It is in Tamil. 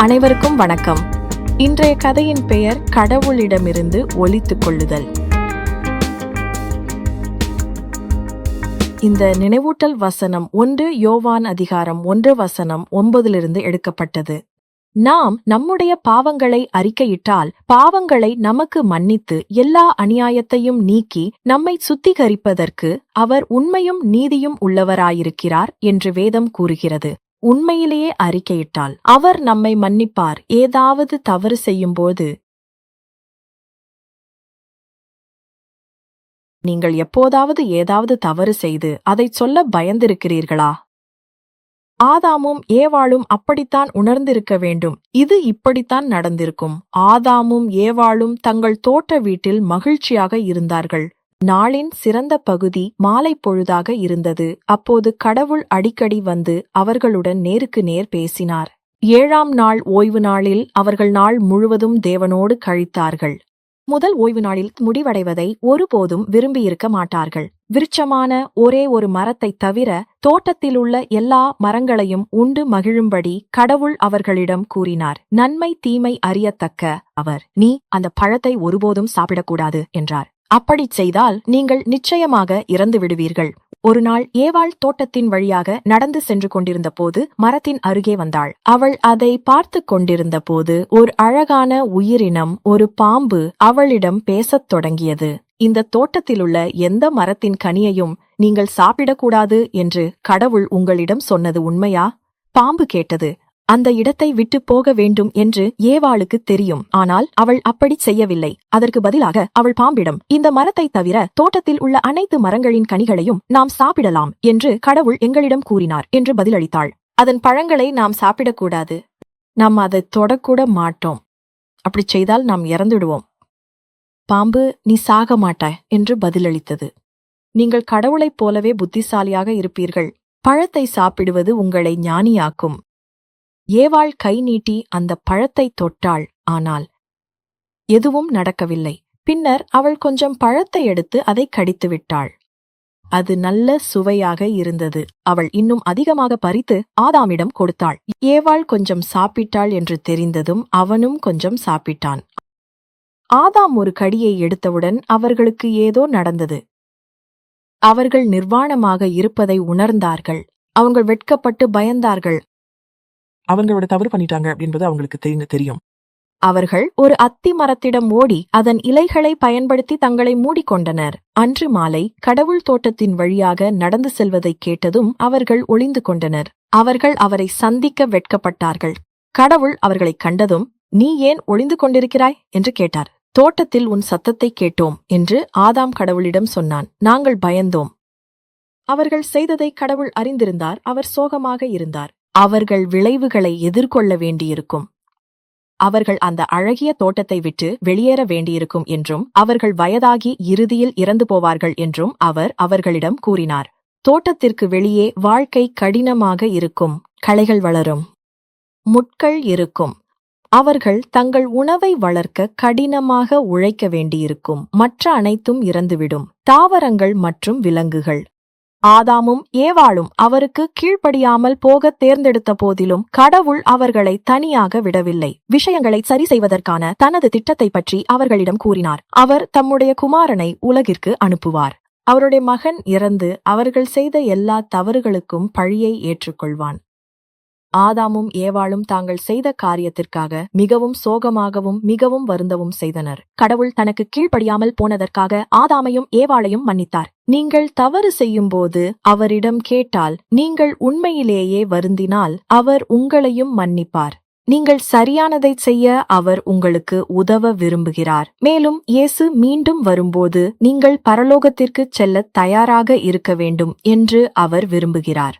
அனைவருக்கும் வணக்கம். இன்றைய கதையின் பெயர் கடவுளிடமிருந்து ஒளித்துக் கொள்ளுதல். இந்த நினைவூட்டல் வசனம் 1 யோவான் அதிகாரம் 1:9 எடுக்கப்பட்டது. நாம் நம்முடைய பாவங்களை அறிக்கையிட்டால் பாவங்களை நமக்கு மன்னித்து எல்லா அநியாயத்தையும் நீக்கி நம்மை சுத்திகரிப்பதற்கு அவர் உண்மையும் நீதியும் உள்ளவராயிருக்கிறார் என்று வேதம் கூறுகிறது. உண்மையிலேயே அறிக்கையிட்டால் அவர் நம்மை மன்னிப்பார். ஏதாவது தவறு செய்யும்போது நீங்கள் எப்போதாவது ஏதாவது தவறு செய்து அதைச் சொல்ல பயந்திருக்கிறீர்களா? ஆதாமும் ஏவாளும் அப்படித்தான் உணர்ந்திருக்க வேண்டும். இது இப்படித்தான் நடந்திருக்கும். ஆதாமும் ஏவாளும் தங்கள் தோட்ட வீட்டில் மகிழ்ச்சியாக இருந்தார்கள். நாளின் சிறந்த பகுதி மாலை பொழுதாக இருந்தது. அப்போது கடவுள் அடிக்கடி வந்து அவர்களுடன் நேருக்கு நேர் பேசினார். 7ஆம் நாள் ஓய்வு நாளில் அவர்கள் நாள் முழுவதும் தேவனோடு கழித்தார்கள். முதல் ஓய்வு நாளில் முடிவடைவதை ஒருபோதும் விரும்பியிருக்க மாட்டார்கள். விருட்சமான ஒரே ஒரு மரத்தை தவிர தோட்டத்திலுள்ள எல்லா மரங்களையும் உண்டு மகிழும்படி கடவுள் அவர்களிடம் கூறினார். நன்மை தீமை அறியத்தக்க அவர், நீ அந்த பழத்தை ஒருபோதும் சாப்பிடக்கூடாது என்றார். அப்படிச் செய்தால் நீங்கள் நிச்சயமாக இறந்து விடுவீர்கள். ஒரு நாள் ஏவாள் தோட்டத்தின் வழியாக நடந்து சென்று கொண்டிருந்த போது மரத்தின் அருகே வந்தாள். அவள் அதை பார்த்து கொண்டிருந்த போது ஒரு அழகான உயிரினம், ஒரு பாம்பு அவளிடம் பேசத் தொடங்கியது. இந்த தோட்டத்திலுள்ள எந்த மரத்தின் கனியையும் நீங்கள் சாப்பிடக்கூடாது என்று கடவுள் உங்களிடம் சொன்னது உண்மையா? பாம்பு கேட்டது. அந்த இடத்தை விட்டு போக வேண்டும் என்று ஏவாளுக்கு தெரியும். ஆனால் அவள் அப்படி செய்யவில்லை. அதற்கு பதிலாக அவள் பாம்பிடம், இந்த மரத்தை தவிர தோட்டத்தில் உள்ள அனைத்து மரங்களின் கனிகளையும் நாம் சாப்பிடலாம் என்று கடவுள் எங்களிடம் கூறினார் என்று பதிலளித்தாள். அதன் பழங்களை நாம் சாப்பிடக்கூடாது. நாம் அதை தொடக்கூட மாட்டோம். அப்படி செய்தால் நாம் இறந்துடுவோம். பாம்பு, நீ சாக மாட்டாய் என்று பதிலளித்தது. நீங்கள் கடவுளைப் போலவே புத்திசாலியாக இருப்பீர்கள். பழத்தை சாப்பிடுவது உங்களை ஞானியாக்கும். ஏவாள் கை நீட்டி அந்த பழத்தை தொட்டாள். ஆனால் எதுவும் நடக்கவில்லை. பின்னர் அவள் கொஞ்சம் பழத்தை எடுத்து அதை கடித்துவிட்டாள். அது நல்ல சுவையாக இருந்தது. அவள் இன்னும் அதிகமாக பறித்து ஆதாமிடம் கொடுத்தாள். ஏவாள் கொஞ்சம் சாப்பிட்டாள் என்று தெரிந்ததும் அவனும் கொஞ்சம் சாப்பிட்டான். ஆதாம் ஒரு கடியை எடுத்தவுடன் அவர்களுக்கு ஏதோ நடந்தது. அவர்கள் நிர்வாணமாக இருப்பதை உணர்ந்தார்கள். அவங்க வெட்கப்பட்டு பயந்தார்கள். அவங்களோட தவறு பண்ணிட்டாங்க என்பது அவங்களுக்கு தெரியும். அவர்கள் ஒரு அத்தி மரத்திடம் ஓடி அதன் இலைகளை பயன்படுத்தி தங்களை மூடிக்கொண்டனர். அன்று மாலை கடவுள் தோட்டத்தின் வழியாக நடந்து செல்வதை கேட்டதும் அவர்கள் ஒளிந்து கொண்டனர். அவர்கள் அவரை சந்திக்க வெட்கப்பட்டார்கள். கடவுள் அவர்களை கண்டதும், நீ ஏன் ஒளிந்து கொண்டிருக்கிறாய் என்று கேட்டார். தோட்டத்தில் உன் சத்தத்தை கேட்டோம் என்று ஆதாம் கடவுளிடம் சொன்னான். நாங்கள் பயந்தோம். அவர்கள் செய்ததை கடவுள் அறிந்திருந்தார். அவர் சோகமாக இருந்தார். அவர்கள் விளைவுகளை எதிர்கொள்ள வேண்டியிருக்கும். அவர்கள் அந்த அழகிய தோட்டத்தை விட்டு வெளியேற வேண்டியிருக்கும் என்றும் அவர்கள் வயதாகி இறுதியில் இறந்து போவார்கள் என்றும் அவர் அவர்களிடம் கூறினார். தோட்டத்திற்கு வெளியே வாழ்க்கை கடினமாக இருக்கும். களைகள் வளரும், முட்கள் இருக்கும். அவர்கள் தங்கள் உணவை வளர்க்க கடினமாக உழைக்க வேண்டியிருக்கும். மற்ற அனைத்தும் இறந்துவிடும். தாவரங்கள் மற்றும் விலங்குகள். ஆதாமும் ஏவாளும் அவருக்கு கீழ்ப்படியாமல் போக தேர்ந்தெடுத்த போதிலும் கடவுள் அவர்களை தனியாக விடவில்லை. விஷயங்களை சரி செய்வதற்கான தனது திட்டத்தை பற்றி அவர்களிடம் கூறினார். அவர் தம்முடைய குமாரனை உலகிற்கு அனுப்புவார். அவருடைய மகன் இறந்து அவர்கள் செய்த எல்லா தவறுகளுக்கும் பழியை ஏற்றுக்கொள்வான். ஆதாமும் ஏவாளும் தாங்கள் செய்த காரியத்திற்காக மிகவும் சோகமாகவும் மிகவும் வருந்தவும் செய்தனர். கடவுள் தனக்கு கீழ்ப்படியாமல் போனதற்காக ஆதாமையும் ஏவாளையும் மன்னித்தார். நீங்கள் தவறு செய்யும்போது அவரிடம் கேட்டால், நீங்கள் உண்மையிலேயே வருந்தினால் அவர் உங்களையும் மன்னிப்பார். நீங்கள் சரியானதை செய்ய அவர் உங்களுக்கு உதவ விரும்புகிறார். மேலும் இயேசு மீண்டும் வரும்போது நீங்கள் பரலோகத்திற்கு செல்ல தயாராக இருக்க வேண்டும் என்று அவர் விரும்புகிறார்.